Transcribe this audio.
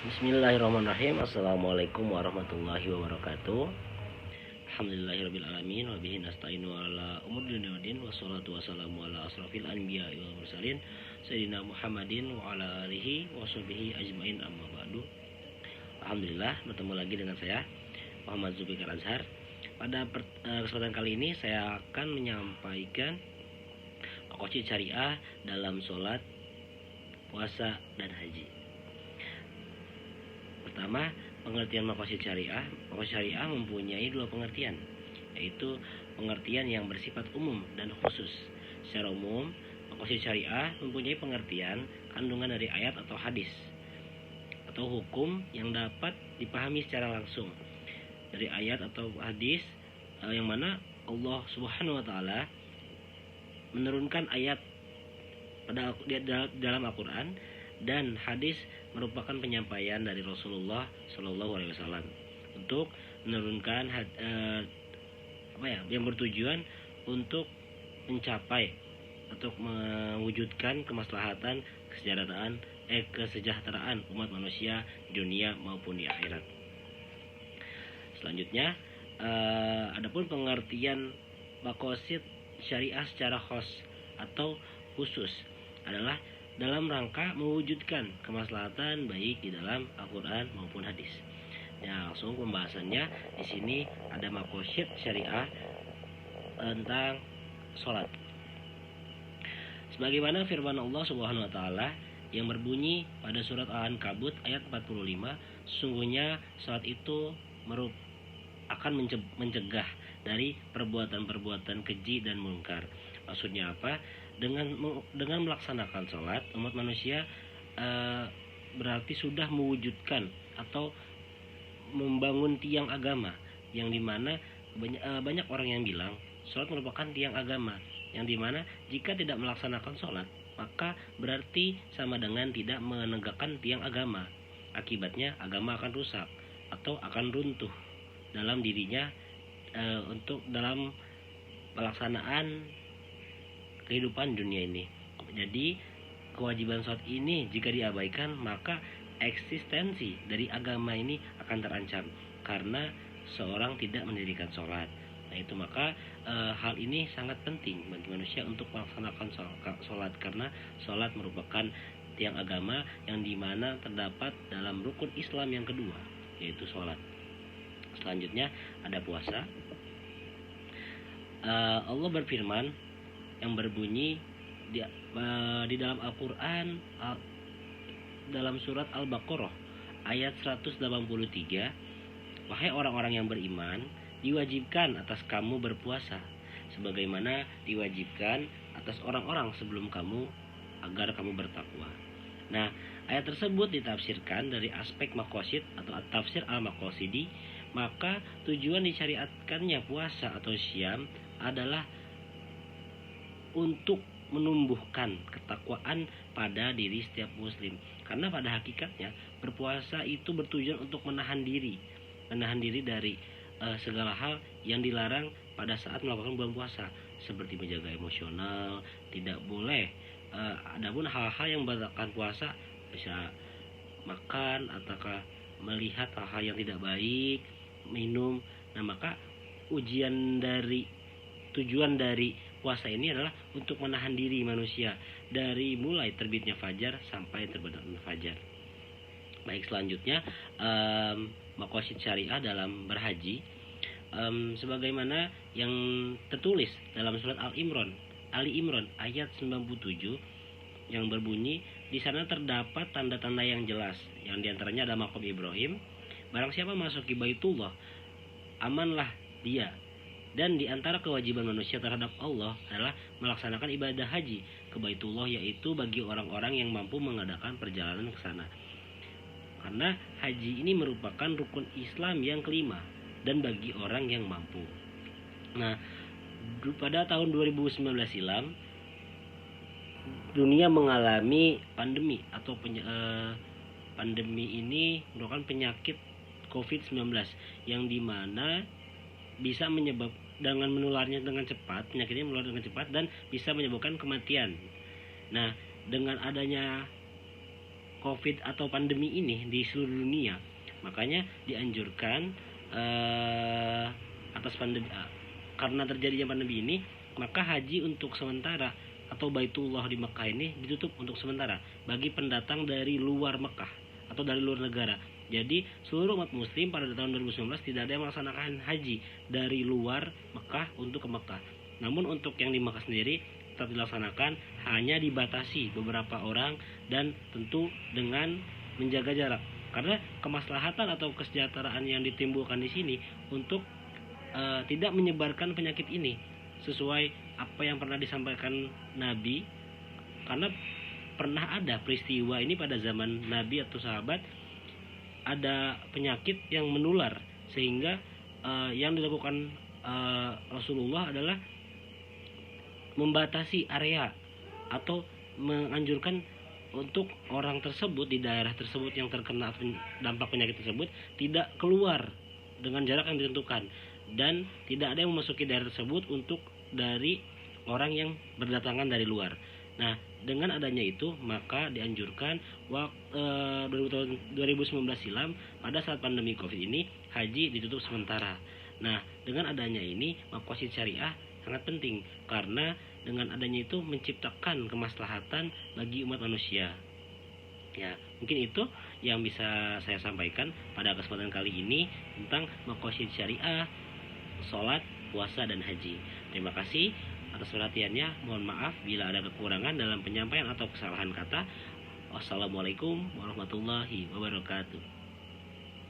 Bismillahirrahmanirrahim. Assalamualaikum warahmatullahi wabarakatuh. Alhamdulillahirrabbilalamin. Wabihi nasta'inu ala umur dunia waddin. Wassalatu wassalamu ala asrafil anbiya wal mursalin Sayyidina Muhammadin wa ala alihi wa sahbihi ajmain, amma ba'du. Alhamdulillah, bertemu lagi dengan saya Muhammad Zulfikar Azhar. Pada kesempatan kali ini saya akan menyampaikan maqasid syariah dalam sholat, puasa, dan haji. Pertama, pengertian maqasid syariah. Maqasid syariah mempunyai dua pengertian, yaitu pengertian yang bersifat umum dan khusus. Secara umum, maqasid syariah mempunyai pengertian kandungan dari ayat atau hadis atau hukum yang dapat dipahami secara langsung dari ayat atau hadis, yang mana Allah Subhanahu wa taala menurunkan ayat dalam Al-Qur'an dan hadis merupakan penyampaian dari Rasulullah Shallallahu Alaihi Wasallam untuk menurunkan yang bertujuan untuk mencapai atau mewujudkan kemaslahatan kesejahteraan umat manusia di dunia maupun di akhirat. Selanjutnya, adapun pengertian maqasid syariah secara khos atau khusus adalah dalam rangka mewujudkan kemaslahatan baik di dalam Al-Quran maupun hadis. Ya, langsung pembahasannya di sini ada maqasid syariah tentang sholat. Sebagaimana firman Allah Subhanahu wa taala yang berbunyi pada surat Al-Ankabut ayat 45, sesungguhnya sholat itu akan mencegah dari perbuatan-perbuatan keji dan mungkar. Maksudnya apa? Dengan melaksanakan sholat, umat manusia berarti sudah mewujudkan atau membangun tiang agama, yang dimana banyak orang yang bilang sholat merupakan tiang agama, yang dimana jika tidak melaksanakan sholat maka berarti sama dengan tidak menegakkan tiang agama. Akibatnya agama akan rusak atau akan runtuh dalam dirinya untuk dalam pelaksanaan kehidupan dunia ini. Jadi kewajiban sholat ini jika diabaikan maka eksistensi dari agama ini akan terancam karena seorang tidak mendirikan sholat. Nah itu maka hal ini sangat penting bagi manusia untuk melaksanakan sholat, karena sholat merupakan tiang agama yang dimana terdapat dalam rukun Islam yang kedua, yaitu sholat. Selanjutnya ada puasa. Allah berfirman yang berbunyi di dalam Al-Quran dalam surat Al-Baqarah ayat 183, wahai orang-orang yang beriman, diwajibkan atas kamu berpuasa sebagaimana diwajibkan atas orang-orang sebelum kamu agar kamu bertakwa. Nah, ayat tersebut ditafsirkan dari aspek maqasid atau tafsir al-maqasidi, maka tujuan disyariatkannya puasa atau syam adalah untuk menumbuhkan ketakwaan pada diri setiap muslim, karena pada hakikatnya berpuasa itu bertujuan untuk menahan diri dari segala hal yang dilarang pada saat melakukan bulan puasa, seperti menjaga emosional, tidak boleh adapun hal-hal yang membatalkan puasa, bisa makan ataukah melihat hal-hal yang tidak baik, minum. Nah maka tujuan dari puasa ini adalah untuk menahan diri manusia dari mulai terbitnya fajar sampai terbenamnya fajar. Baik, selanjutnya maqasid syariah dalam berhaji, sebagaimana yang tertulis dalam surat Ali Imran ayat 97 yang berbunyi, di sana terdapat tanda-tanda yang jelas, yang diantaranya ada maqam Ibrahim. Barang siapa masuki Baitullah, amanlah dia. Dan di antara kewajiban manusia terhadap Allah adalah melaksanakan ibadah haji ke Baitullah, yaitu bagi orang-orang yang mampu mengadakan perjalanan ke sana. Karena haji ini merupakan rukun Islam yang kelima dan bagi orang yang mampu. Nah, pada tahun 2019 silam dunia mengalami pandemi atau pandemi ini merupakan penyakit COVID-19 yang dimana bisa dengan menularnya dengan cepat, penyakitnya menular dengan cepat dan bisa menyebabkan kematian. Nah, dengan adanya COVID atau pandemi ini di seluruh dunia. Makanya dianjurkan atas pandemi, karena terjadinya pandemi ini, maka haji untuk sementara atau Baitullah di Mekah ini ditutup untuk sementara bagi pendatang dari luar Mekah atau dari luar negara. Jadi seluruh umat muslim pada tahun 2019 tidak ada yang melaksanakan haji dari luar Mekah untuk ke Mekah. Namun untuk yang di Mekah sendiri tetap dilaksanakan, hanya dibatasi beberapa orang dan tentu dengan menjaga jarak. Karena kemaslahatan atau kesejahteraan yang ditimbulkan di sini untuk tidak menyebarkan penyakit ini sesuai apa yang pernah disampaikan Nabi. Karena pernah ada peristiwa ini pada zaman Nabi atau sahabat, ada penyakit yang menular sehingga yang dilakukan Rasulullah adalah membatasi area atau menganjurkan untuk orang tersebut di daerah tersebut yang terkena dampak penyakit tersebut tidak keluar dengan jarak yang ditentukan, dan tidak ada yang memasuki daerah tersebut untuk dari orang yang berdatangan dari luar. Nah, dengan adanya itu maka dianjurkan 2019 silam pada saat pandemi Covid ini haji ditutup sementara. Nah, dengan adanya ini maqasid syariah sangat penting karena dengan adanya itu menciptakan kemaslahatan bagi umat manusia. Ya, mungkin itu yang bisa saya sampaikan pada kesempatan kali ini tentang maqasid syariah, sholat, puasa, dan haji. Terima kasih atas perhatiannya. Mohon maaf bila ada kekurangan dalam penyampaian atau kesalahan kata. Wassalamualaikum warahmatullahi wabarakatuh.